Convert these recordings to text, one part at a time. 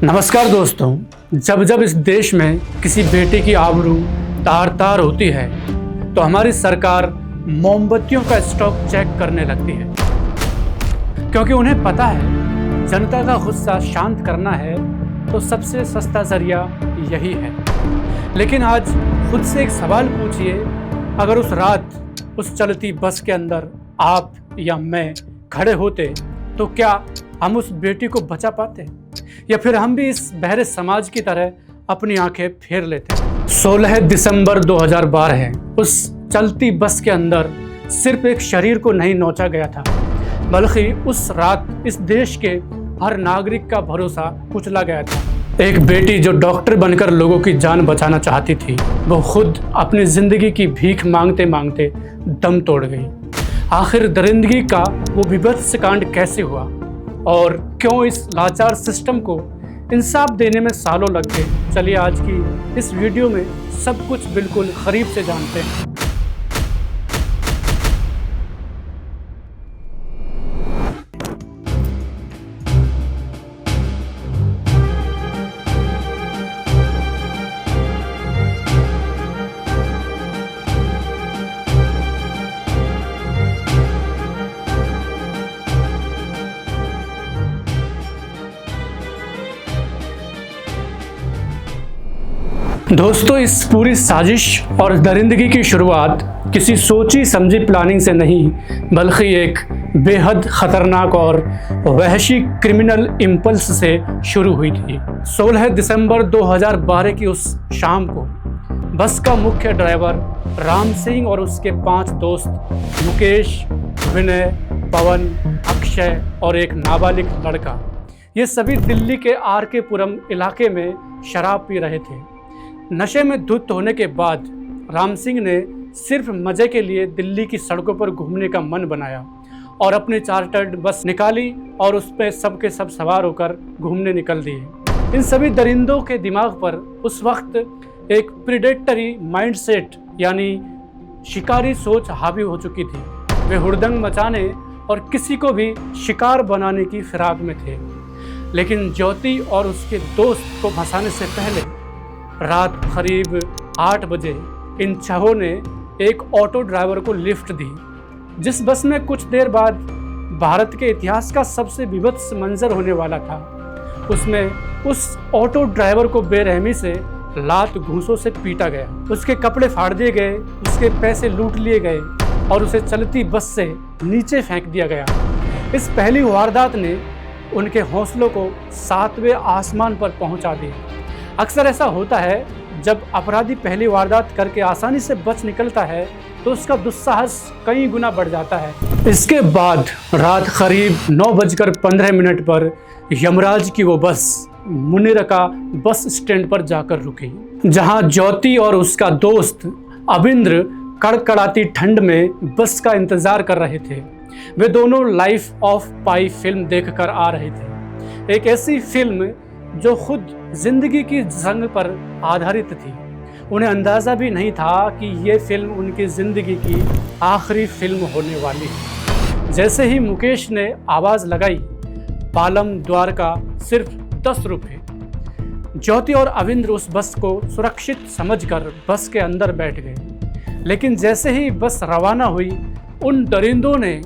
नमस्कार दोस्तों, जब जब इस देश में किसी बेटे की आबरू तार तार होती है तो हमारी सरकार मोमबत्तियों का स्टॉक चेक करने लगती है, क्योंकि उन्हें पता है जनता का गुस्सा शांत करना है तो सबसे सस्ता जरिया यही है। लेकिन आज खुद से एक सवाल पूछिए, अगर उस रात उस चलती बस के अंदर आप या मैं खड़े होते तो क्या हम उस बेटी को बचा पाते, या फिर हम भी इस बहरे समाज की तरह अपनी आंखें फेर लेते। 16 दिसंबर 2012 है। उस चलती बस के अंदर सिर्फ एक शरीर को नहीं नोचा गया था, बल्कि उस रात इस देश के हर नागरिक का भरोसा कुचला गया था। एक बेटी जो डॉक्टर बनकर लोगों की जान बचाना चाहती थी, वो खुद अपनी जिंदगी की भीख मांगते मांगते दम तोड़ गई। आखिर दरिंदगी का वो बीभत्स कांड कैसे हुआ और क्यों इस लाचार सिस्टम को इंसाफ देने में सालों लग गए, चलिए आज की इस वीडियो में सब कुछ बिल्कुल करीब से जानते हैं। दोस्तों, इस पूरी साजिश और दरिंदगी की शुरुआत किसी सोची समझी प्लानिंग से नहीं, बल्कि एक बेहद खतरनाक और वहशी क्रिमिनल इम्पल्स से शुरू हुई थी। 16 दिसंबर 2012 की उस शाम को बस का मुख्य ड्राइवर राम सिंह और उसके 5 दोस्त मुकेश, विनय, पवन, अक्षय और एक नाबालिग लड़का, ये सभी दिल्ली के आर.के. पुरम इलाके में शराब पी रहे थे। नशे में धुत होने के बाद राम सिंह ने सिर्फ मजे के लिए दिल्ली की सड़कों पर घूमने का मन बनाया और अपनी चार्टर्ड बस निकाली और उस पर सब के सब सवार होकर घूमने निकल दिए। इन सभी दरिंदों के दिमाग पर उस वक्त एक प्रीडेटरी माइंडसेट यानी शिकारी सोच हावी हो चुकी थी। वे हुड़दंग मचाने और किसी को भी शिकार बनाने की फिराक में थे। लेकिन ज्योति और उसके दोस्त को फंसाने से पहले रात करीब 8 बजे इन छहों ने एक ऑटो ड्राइवर को लिफ्ट दी, जिस बस में कुछ देर बाद भारत के इतिहास का सबसे बीभत्स मंजर होने वाला था। उसमें उस ऑटो ड्राइवर को बेरहमी से लात घूंसों से पीटा गया, उसके कपड़े फाड़ दिए गए, उसके पैसे लूट लिए गए और उसे चलती बस से नीचे फेंक दिया गया। इस पहली वारदात ने उनके हौसलों को 7वें आसमान पर पहुंचा दिया। अक्सर ऐसा होता है, जब अपराधी पहली वारदात करके आसानी से बच निकलता है तो उसका दुस्साहस कई गुना बढ़ जाता है। इसके बाद रात करीब 9:15 पर यमराज की वो बस मुनिरका बस स्टैंड पर जाकर रुकी, जहां ज्योति और उसका दोस्त अविंद्र कड़कड़ाती ठंड में बस का इंतजार कर रहे थे। वे दोनों लाइफ ऑफ पाई फिल्म देखकर आ रहे थे, एक ऐसी फिल्म जो खुद जिंदगी की जंग पर आधारित थी। उन्हें अंदाज़ा भी नहीं था कि ये फिल्म उनकी ज़िंदगी की आखिरी फिल्म होने वाली है। जैसे ही मुकेश ने आवाज़ लगाई, पालम द्वारका सिर्फ 10 रुपये। ज्योति और अविंद्र उस बस को सुरक्षित समझकर बस के अंदर बैठ गए। लेकिन जैसे ही बस रवाना हुई, उन दरिंदों ने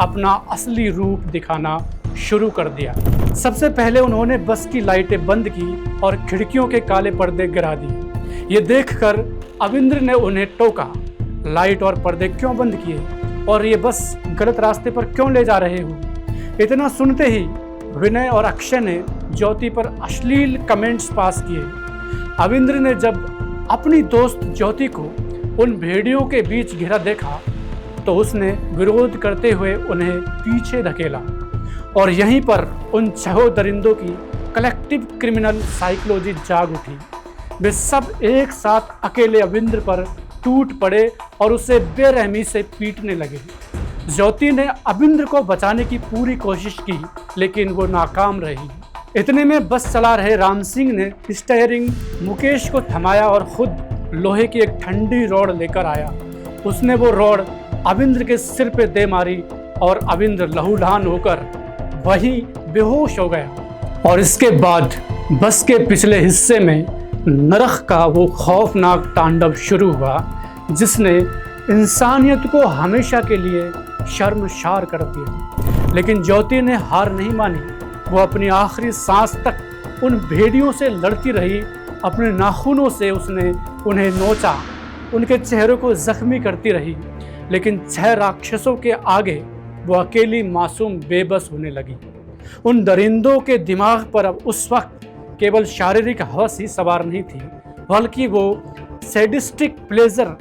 अपना असली रूप दिखाना शुरू कर दिया। सबसे पहले उन्होंने बस की लाइटें बंद की और खिड़कियों के काले पर्दे गिरा दिए। ये देखकर अविंद्र ने उन्हें टोका, लाइट और पर्दे क्यों बंद किए और ये बस गलत रास्ते पर क्यों ले जा रहे हो। इतना सुनते ही विनय और अक्षय ने ज्योति पर अश्लील कमेंट्स पास किए। अविंद्र ने जब अपनी दोस्त ज्योति को उन भेड़ियों के बीच घिरा देखा तो उसने विरोध करते हुए उन्हें पीछे धकेला और यहीं पर उन छहों दरिंदों की कलेक्टिव क्रिमिनल साइकोलॉजी जाग उठी। वे सब एक साथ अकेले अविंद्र पर टूट पड़े और उसे बेरहमी से पीटने लगे। ज्योति ने अविंद्र को बचाने की पूरी कोशिश की, लेकिन वो नाकाम रही। इतने में बस चला रहे राम सिंह ने स्टीयरिंग मुकेश को थमाया और खुद लोहे की एक ठंडी रॉड लेकर आया। उसने वो रॉड अविंद्र के सिर पे दे मारी और अविंद्र लहूलुहान होकर वहीं बेहोश हो गया। और इसके बाद बस के पिछले हिस्से में नरक का वो खौफनाक तांडव शुरू हुआ जिसने इंसानियत को हमेशा के लिए शर्मसार कर दिया। लेकिन ज्योति ने हार नहीं मानी। वो अपनी आखिरी सांस तक उन भेड़ियों से लड़ती रही। अपने नाखूनों से उसने उन्हें नोचा, उनके चेहरों को जख्मी करती रही। लेकिन 6 राक्षसों के आगे वो अकेली मासूम बेबस होने लगी। उन दरिंदों के दिमाग पर अब उस वक्त केवल शारीरिक हवस ही सवार नहीं थी, बल्कि वो सैडिस्टिक प्लेजर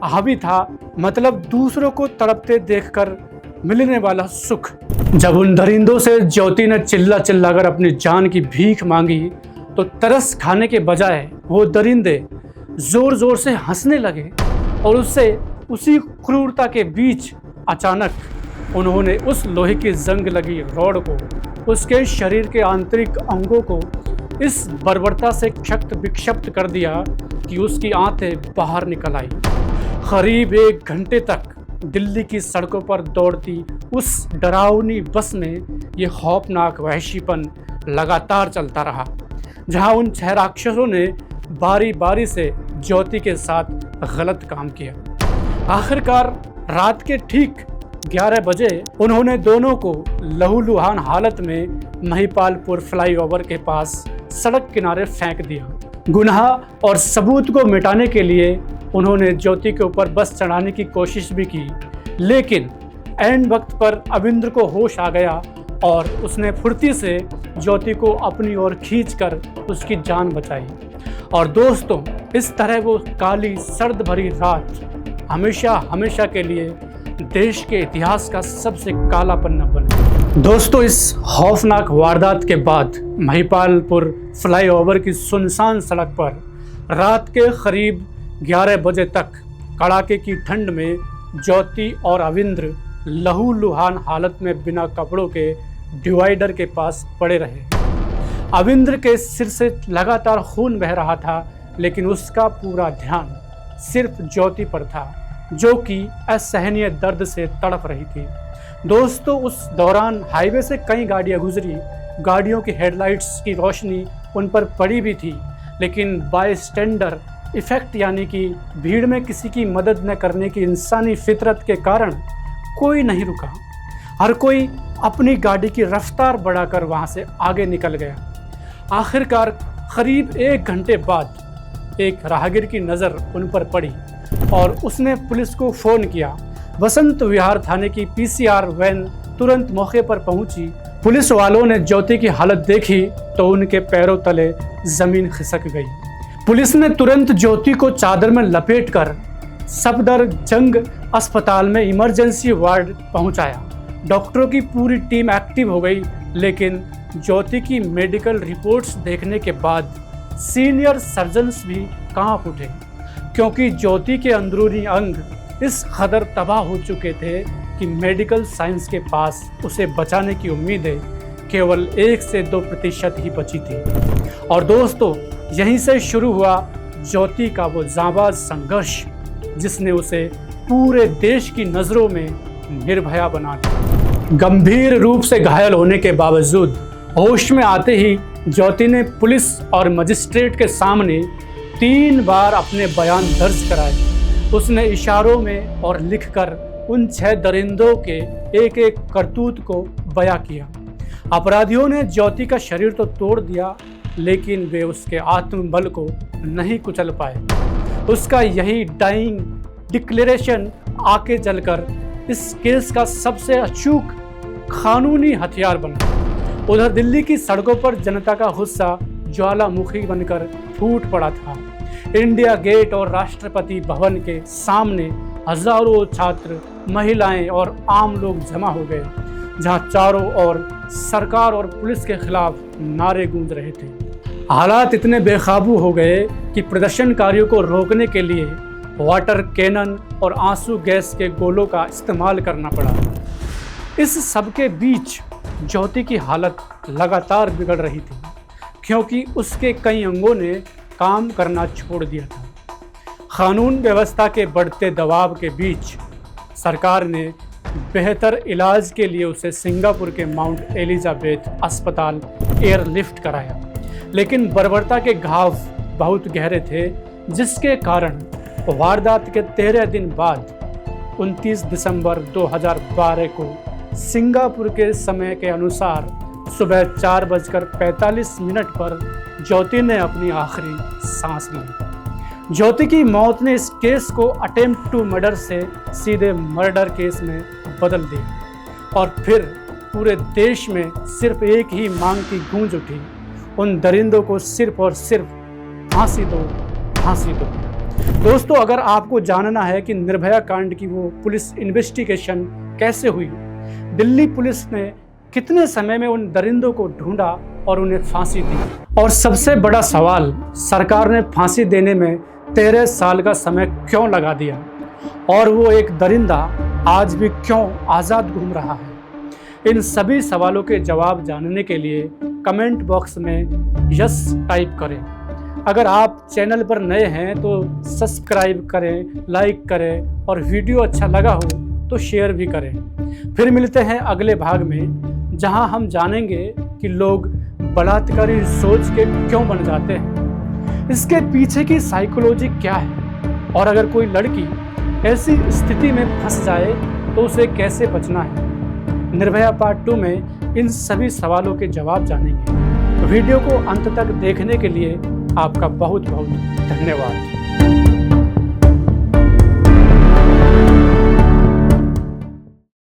हावी था, मतलब दूसरों को तड़पते देखकर मिलने वाला सुख। जब उन दरिंदों से ज्योति ने चिल्ला चिल्लाकर अपनी जान की भीख मांगी तो तरस खाने के बजाय वो दरिंदे जोर जोर से हंसने लगे और उससे उसी क्रूरता के बीच अचानक उन्होंने उस लोहे की जंग लगी रॉड को, उसके शरीर के आंतरिक अंगों को इस बर्बरता से क्षत विक्षिप्त कर दिया कि उसकी आंतें बाहर निकल आई। करीब 1 घंटे तक दिल्ली की सड़कों पर दौड़ती उस डरावनी बस में ये खौफनाक वहशीपन लगातार चलता रहा, जहां उन 6 राक्षसों ने बारी बारी से ज्योति के साथ गलत काम किया। आखिरकार रात के ठीक 11 बजे उन्होंने दोनों को लहूलुहान हालत में महिपालपुर फ्लाईओवर के पास सड़क किनारे फेंक दिया। गुनाह और सबूत को मिटाने के लिए उन्होंने ज्योति के ऊपर बस चढ़ाने की कोशिश भी की, लेकिन ऐन वक्त पर अविंद्र को होश आ गया और उसने फुर्ती से ज्योति को अपनी ओर खींचकर उसकी जान बचाई। और दोस्तों, इस तरह वो काली सर्द भरी रात हमेशा हमेशा के लिए देश के इतिहास का सबसे काला पन्ना बने। दोस्तों, इस खौफनाक वारदात के बाद महिपालपुर फ्लाईओवर की सुनसान सड़क पर रात के करीब 11 बजे तक कड़ाके की ठंड में ज्योति और अविंद्र लहूलुहान हालत में बिना कपड़ों के डिवाइडर के पास पड़े रहे। अविंद्र के सिर से लगातार खून बह रहा था, लेकिन उसका पूरा ध्यान सिर्फ ज्योति पर था, जो कि असहनीय दर्द से तड़प रही थी। दोस्तों, उस दौरान हाईवे से कई गाड़ियां गुजरी। गाड़ियों की हेडलाइट्स की रोशनी उन पर पड़ी भी थी, लेकिन बायस्टैंडर इफेक्ट यानी कि भीड़ में किसी की मदद न करने की इंसानी फितरत के कारण कोई नहीं रुका। हर कोई अपनी गाड़ी की रफ्तार बढ़ाकर वहां से आगे निकल गया। आखिरकार करीब 1 घंटे बाद एक राहगीर की नज़र उन पर पड़ी और उसने पुलिस को फ़ोन किया। वसंत विहार थाने की पीसीआर वैन तुरंत मौके पर पहुंची। पुलिस वालों ने ज्योति की हालत देखी तो उनके पैरों तले ज़मीन खिसक गई। पुलिस ने तुरंत ज्योति को चादर में लपेटकर सफदरजंग अस्पताल में इमरजेंसी वार्ड पहुंचाया। डॉक्टरों की पूरी टीम एक्टिव हो गई, लेकिन ज्योति की मेडिकल रिपोर्ट्स देखने के बाद सीनियर सर्जन्स भी कांप उठे, क्योंकि ज्योति के अंदरूनी अंग इस कदर तबाह हो चुके थे कि मेडिकल साइंस के पास उसे बचाने की उम्मीदें केवल 1 से 2% ही बची थी। और दोस्तों, यहीं से शुरू हुआ ज्योति का वो जांबाज संघर्ष, जिसने उसे पूरे देश की नज़रों में निर्भया बना दिया। गंभीर रूप से घायल होने के बावजूद होश में आते ही ज्योति ने पुलिस और मजिस्ट्रेट के सामने 3 बार अपने बयान दर्ज कराए। उसने इशारों में और लिखकर उन 6 दरिंदों के एक एक करतूत को बयां किया। अपराधियों ने ज्योति का शरीर तो तोड़ दिया, लेकिन वे उसके आत्मबल को नहीं कुचल पाए। उसका यही डाइंग डिक्लेरेशन आके जलकर इस केस का सबसे अचूक कानूनी हथियार बना। उधर दिल्ली की सड़कों पर जनता का गुस्सा ज्वालामुखी बनकर फूट पड़ा था। इंडिया गेट और राष्ट्रपति भवन के सामने हजारों छात्र, महिलाएं और आम लोग जमा हो गए, जहां चारों ओर सरकार और पुलिस के खिलाफ नारे गूंज रहे थे। हालात इतने बेकाबू हो गए कि प्रदर्शनकारियों को रोकने के लिए वाटर कैनन और आंसू गैस के गोलों का इस्तेमाल करना पड़ा। इस सब के बीच ज्योति की हालत लगातार बिगड़ रही थी, क्योंकि उसके कई अंगों ने काम करना छोड़ दिया था। कानून व्यवस्था के बढ़ते दबाव के बीच सरकार ने बेहतर इलाज के लिए उसे सिंगापुर के माउंट एलिजाबेथ अस्पताल एयरलिफ्ट कराया, लेकिन बर्बरता के घाव बहुत गहरे थे, जिसके कारण वारदात के 13 दिन बाद 29 दिसंबर 2012 को सिंगापुर के समय के अनुसार सुबह 4:45 पर ज्योति ने अपनी आखिरी सांस ली। ज्योति की मौत ने इस केस को अटेम्प्ट टू मर्डर से सीधे मर्डर केस में बदल दिया और फिर पूरे देश में सिर्फ एक ही मांग की गूंज उठी, उन दरिंदों को सिर्फ और सिर्फ फांसी दो, फांसी दो। दोस्तों, अगर आपको जानना है कि निर्भया कांड की वो पुलिस इन्वेस्टिगेशन कैसे हुई, दिल्ली पुलिस ने कितने समय में उन दरिंदों को ढूंढा और उन्हें फांसी दी, और सबसे बड़ा सवाल, सरकार ने फांसी देने में 13 साल का समय क्यों लगा दिया और वो एक दरिंदा आज भी क्यों आज़ाद घूम रहा है। इन सभी सवालों के जवाब जानने के लिए कमेंट बॉक्स में यस टाइप करें। अगर आप चैनल पर नए हैं तो सब्सक्राइब करें, लाइक करें और वीडियो अच्छा लगा हो तो शेयर भी करें। फिर मिलते हैं अगले भाग में, जहां हम जानेंगे कि लोग बलात्कारी सोच के क्यों बन जाते हैं, इसके पीछे की साइकोलॉजी क्या है, और अगर कोई लड़की ऐसी स्थिति में फंस जाए तो उसे कैसे बचना है। निर्भया पार्ट 2 में इन सभी सवालों के जवाब जानेंगे। वीडियो को अंत तक देखने के लिए आपका बहुत बहुत धन्यवाद।